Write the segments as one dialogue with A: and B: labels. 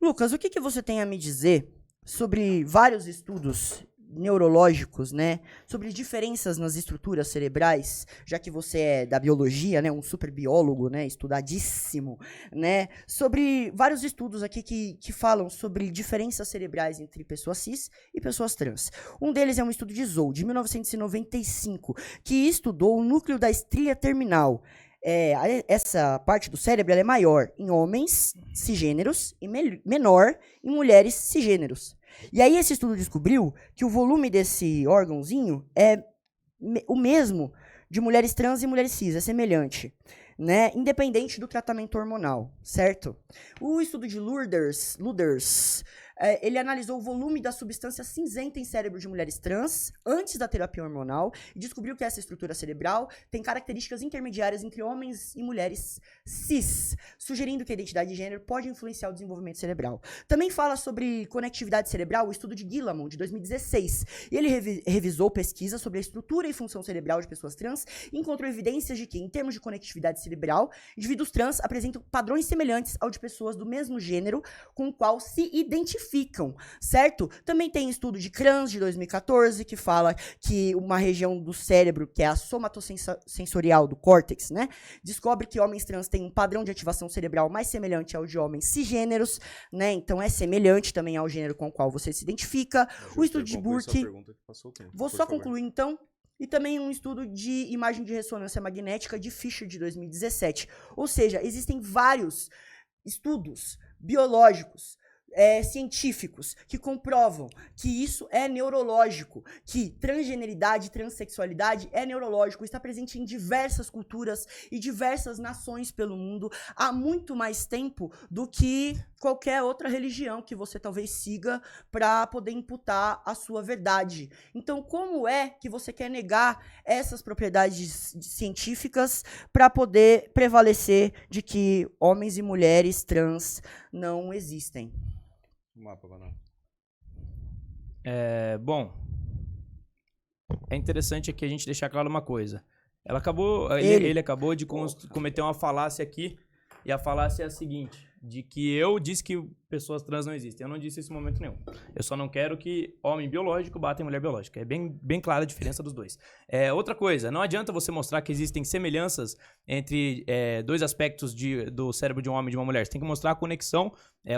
A: Lucas, o que você tem a me dizer sobre vários estudos neurológicos, né? Sobre diferenças nas estruturas cerebrais, já que você é da biologia, né? Um super biólogo, né? Estudadíssimo, né? Sobre vários estudos aqui que falam sobre diferenças cerebrais entre pessoas cis e pessoas trans. Um deles é um estudo de Zou, de 1995, que estudou o núcleo da estria terminal. Essa parte do cérebro ela é maior em homens cisgêneros e menor em mulheres cisgêneros. E aí esse estudo descobriu que o volume desse órgãozinho é o mesmo de mulheres trans e mulheres cis, é semelhante, né? Independente do tratamento hormonal, certo? O estudo de Luders, ele analisou o volume da substância cinzenta em cérebro de mulheres trans antes da terapia hormonal e descobriu que essa estrutura cerebral tem características intermediárias entre homens e mulheres cis, sugerindo que a identidade de gênero pode influenciar o desenvolvimento cerebral. Também fala sobre conectividade cerebral o estudo de Guillamon, de 2016. E ele revisou pesquisas sobre a estrutura e função cerebral de pessoas trans e encontrou evidências de que, em termos de conectividade cerebral, indivíduos trans apresentam padrões semelhantes ao de pessoas do mesmo gênero com o qual se identificam, certo? Também tem estudo de Kranz, de 2014, que fala que uma região do cérebro, que é a somatosensorial do córtex, né, descobre que homens trans têm um padrão de ativação cerebral mais semelhante ao de homens cisgêneros, né, então é semelhante também ao gênero com o qual você se identifica. O estudo de Burke... Vou só concluir, então. E também um estudo de imagem de ressonância magnética de Fisher, de 2017. Ou seja, existem vários estudos biológicos, científicos, que comprovam que isso é neurológico, que transgeneridade, transexualidade é neurológico, está presente em diversas culturas e diversas nações pelo mundo há muito mais tempo do que qualquer outra religião que você talvez siga para poder imputar a sua verdade. Então, como é que você quer negar essas propriedades científicas para poder prevalecer de que homens e mulheres trans não existem?
B: Bom, é interessante aqui a gente deixar claro uma coisa. Ele acabou de cometer uma falácia aqui, e a falácia é a seguinte, de que eu disse que pessoas trans não existem. Eu não disse isso em momento nenhum. Eu só não quero que homem biológico bata em mulher biológica. É bem clara a diferença dos dois. Outra coisa, não adianta você mostrar que existem semelhanças entre dois aspectos do cérebro de um homem e de uma mulher. Você tem que mostrar a conexão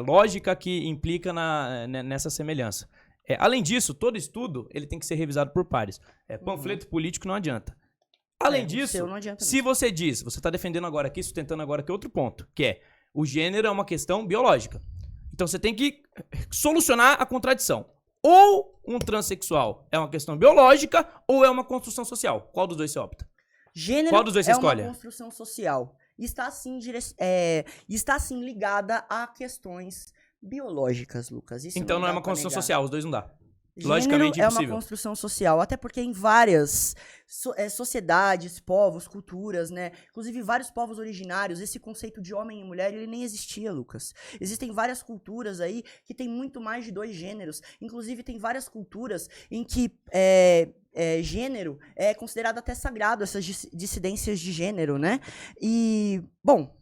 B: lógica que implica nessa semelhança. Além disso, todo estudo ele tem que ser revisado por pares. Panfleto político não adianta. Além disso, se você diz, você está defendendo agora aqui, sustentando agora aqui outro ponto, que é o gênero é uma questão biológica. Então você tem que solucionar a contradição. Ou um transexual é uma questão biológica ou é uma construção social. Qual dos dois você opta?
A: Gênero
B: Qual dos dois você escolhe?
A: Uma construção social. Está sim ligada a questões biológicas, Lucas. Isso
B: então não é uma construção social, os dois não dá.
A: Gênero
B: logicamente impossível.
A: É uma construção social, até porque em várias sociedades, povos, culturas, né? Inclusive vários povos originários, esse conceito de homem e mulher, ele nem existia, Lucas. Existem várias culturas aí que tem muito mais de dois gêneros. Inclusive tem várias culturas em que gênero é considerado até sagrado, essas dissidências de gênero, né? E, bom...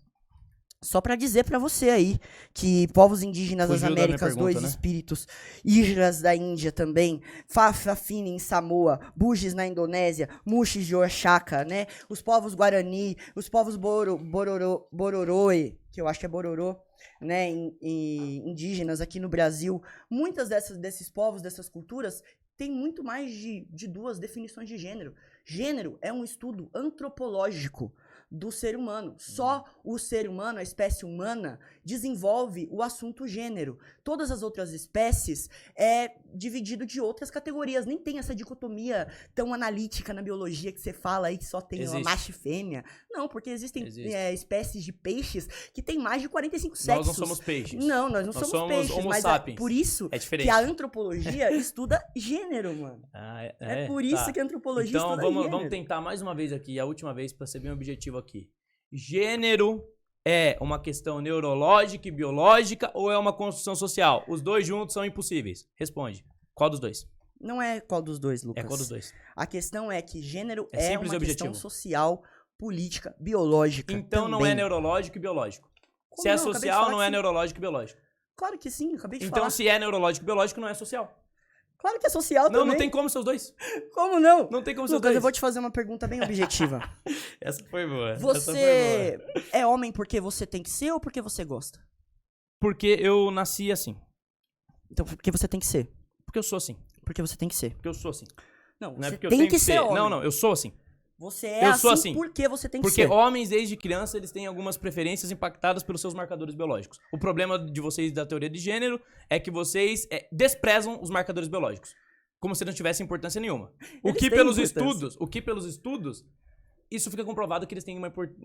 A: Só pra dizer pra você aí que povos indígenas das Américas, dois espíritos, Hijras da Índia também, Fafafine em Samoa, Bugis na Indonésia, Muxis de Oaxaca, né? Os povos Guarani, os povos Bororoe, que eu acho que é Bororô, né? Indígenas aqui no Brasil. Muitas desses povos, dessas culturas, têm muito mais de duas definições de gênero. Gênero é um estudo antropológico do ser humano. Só o ser humano, a espécie humana, desenvolve o assunto gênero. Todas as outras espécies é dividido de outras categorias. Nem tem essa dicotomia tão analítica na biologia que você fala aí que só tem macho e fêmea. Não, porque existem espécies de peixes que tem mais de 45 sexos.
B: Nós não somos peixes.
A: Não, nós não somos peixes.
B: Homo
A: mas
B: sapiens.
A: Por isso que a antropologia estuda gênero, mano. É por isso que a antropologia estuda gênero.
B: Então vamos tentar mais uma vez aqui, a última vez, para ser bem objetivo aqui. Gênero é uma questão neurológica e biológica ou é uma construção social? Os dois juntos são impossíveis. Responde. Qual dos dois?
A: Não é qual dos dois, Lucas.
B: É qual dos dois?
A: A questão é que gênero é uma questão social, política, biológica.
B: Então também. Não é neurológico e biológico. Como Se é social, não é neurológico e biológico.
A: claro que sim, eu acabei de
B: Então,
A: falar.
B: se é neurológico e biológico, não é social.
A: Claro que é social também.
B: Não tem como ser os dois.
A: Como não?
B: Não tem como ser os
A: Lucas,
B: dois.
A: eu vou te fazer uma pergunta bem objetiva.
B: Essa foi boa.
A: Você é homem porque você tem que ser ou porque você gosta?
B: Porque eu nasci assim.
A: Então, porque você tem que ser.
B: Porque eu sou assim.
A: Porque você tem que ser.
B: Porque eu sou assim.
A: Não,
B: Não é
A: você
B: porque eu
A: tem
B: tenho
A: que ser homem.
B: Não, eu sou assim.
A: Você é
B: Eu
A: assim,
B: sou assim.
A: porque você tem que
B: Porque
A: ser.
B: homens, desde criança, eles têm algumas preferências impactadas pelos seus marcadores biológicos. O problema de vocês da teoria de gênero é que vocês desprezam os marcadores biológicos. Como se não tivesse importância nenhuma. O que pelos estudos, isso fica comprovado que eles têm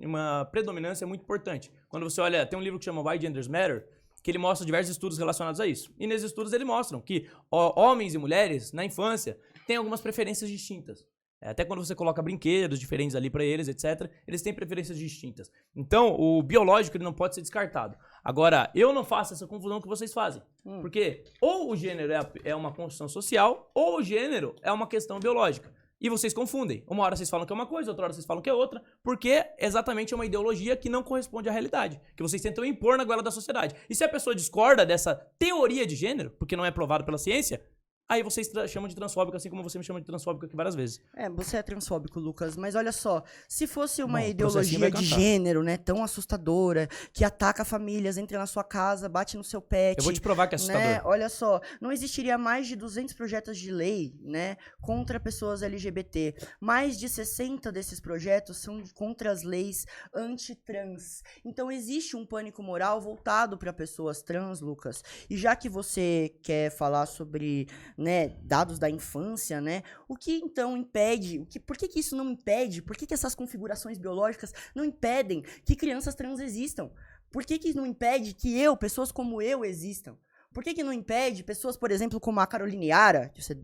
B: uma predominância muito importante. Quando você olha, tem um livro que chama Why Genders Matter, que ele mostra diversos estudos relacionados a isso. E nesses estudos eles mostram que homens e mulheres, na infância, têm algumas preferências distintas. Até quando você coloca brinquedos diferentes ali pra eles, etc., eles têm preferências distintas. Então, o biológico ele não pode ser descartado. Agora, eu não faço essa confusão que vocês fazem. Porque ou o gênero é uma construção social, ou o gênero é uma questão biológica. E vocês confundem. Uma hora vocês falam que é uma coisa, outra hora vocês falam que é outra, porque exatamente é uma ideologia que não corresponde à realidade, que vocês tentam impor na goela da sociedade. E se a pessoa discorda dessa teoria de gênero, porque não é provado pela ciência, aí vocês chamam de transfóbico, assim como você me chama de transfóbico aqui várias vezes.
A: Você é transfóbico, Lucas, mas olha só, se fosse uma
B: Bom,
A: ideologia de gênero, né, tão assustadora, que ataca famílias, entra na sua casa, bate no seu pet...
B: Eu vou te provar que é assustador.
A: Né, olha só, não existiria mais de 200 projetos de lei, né, contra pessoas LGBT. Mais de 60 desses projetos são contra as leis anti-trans. Então existe um pânico moral voltado para pessoas trans, Lucas. E já que você quer falar sobre... né, dados da infância, né? O que então impede? Por que isso não impede? Por que essas configurações biológicas não impedem que crianças trans existam? Por que não impede que pessoas como eu existam? Por que não impede pessoas, por exemplo, como a Caroline Yara, que você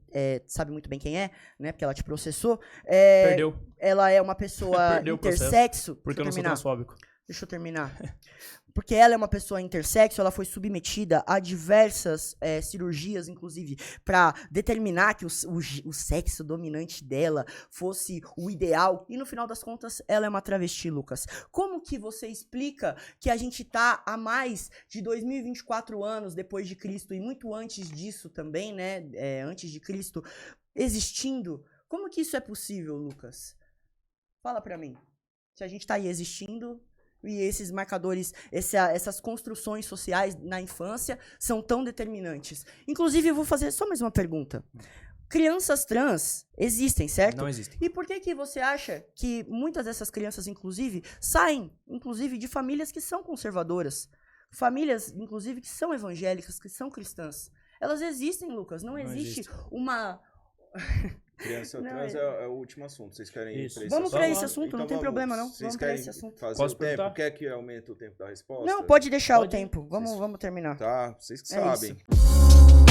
A: sabe muito bem quem é, né? Porque ela te processou.
B: Perdeu.
A: Ela é uma pessoa intersexo.
B: Porque eu não sou transfóbico.
A: Deixa eu terminar. Porque ela é uma pessoa intersexo, ela foi submetida a diversas cirurgias, inclusive, para determinar que o sexo dominante dela fosse o ideal. E no final das contas, ela é uma travesti, Lucas. Como que você explica que a gente tá há mais de 2024 anos depois de Cristo e muito antes disso também, né? Antes de Cristo, existindo? Como que isso é possível, Lucas? Fala pra mim. Se a gente tá aí existindo... E esses marcadores, essas construções sociais na infância são tão determinantes. Inclusive, eu vou fazer só mais uma pergunta. Crianças trans existem, certo?
B: Não existem.
A: E por que você acha que muitas dessas crianças, inclusive, saem, inclusive, de famílias que são conservadoras? Famílias, inclusive, que são evangélicas, que são cristãs. Elas existem, Lucas. Não existe uma...
C: Criança trans é o último assunto. Vocês querem ir pra esse
A: Vamos
C: assunto?
A: pra esse assunto,
C: Então
A: não tem problema não.
C: Vocês
A: Vamos pra
C: querem
A: esse assunto.
C: fazer
B: Posso
C: o tempo?
B: perguntar?
C: Quer que aumente o tempo da resposta?
A: Não, pode deixar
B: Pode.
A: o tempo. Vamos terminar.
C: Tá, vocês que
A: É
C: sabem.
A: isso.